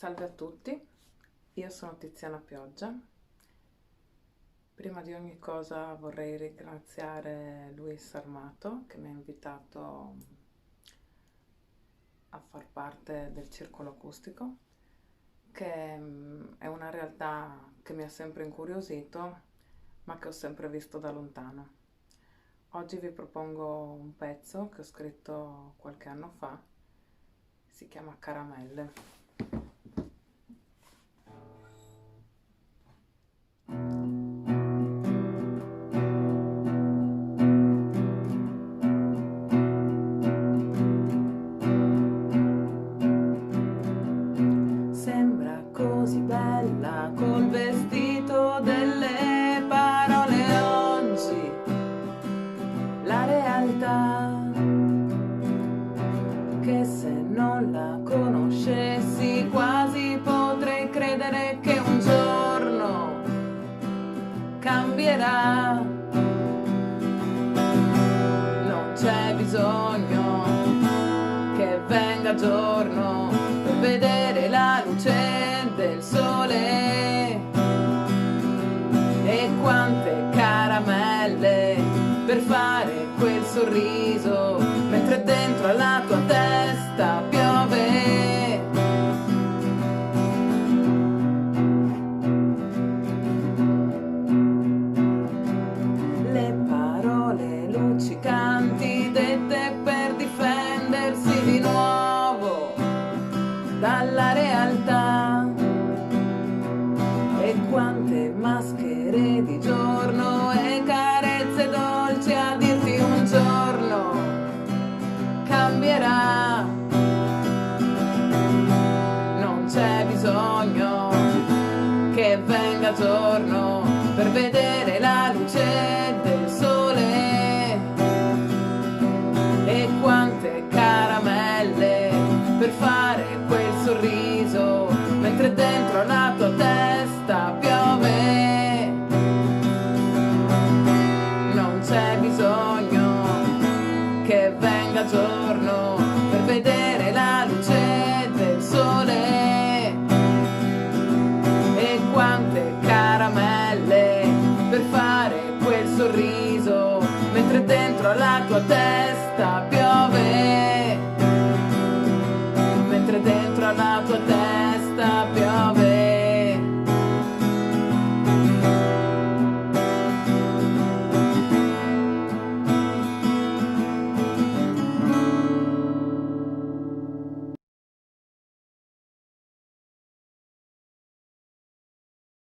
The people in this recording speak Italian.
Salve a tutti, io sono Tiziana Pioggia. Prima di ogni cosa vorrei ringraziare Luis Armato che mi ha invitato a far parte del Circolo Acustico, che è una realtà che mi ha sempre incuriosito, ma che ho sempre visto da lontano. Oggi vi propongo un pezzo che ho scritto qualche anno fa, si chiama Caramelle. Sembra così bella col vestito delle parole oggi, la realtà, che se non la conoscessi quasi potrei credere che un giorno cambierà. Non c'è bisogno che venga giorno per vedere la luce del sole, e quante caramelle per fare quel sorriso mentre dentro alla tua testa piove. Le parole luccicanti dette per difendersi di nuovo dalla realtà, e quante maschere di giorno e carezze dolci a dirti un giorno cambierà. Non c'è bisogno che venga giorno per vedere la luce del sole, e quante caramelle per fare quel sorriso mentre dentro la tua testa piove. Non c'è bisogno che venga giorno per vedere la luce del sole, e quante caramelle per fare quel sorriso mentre dentro la tua testa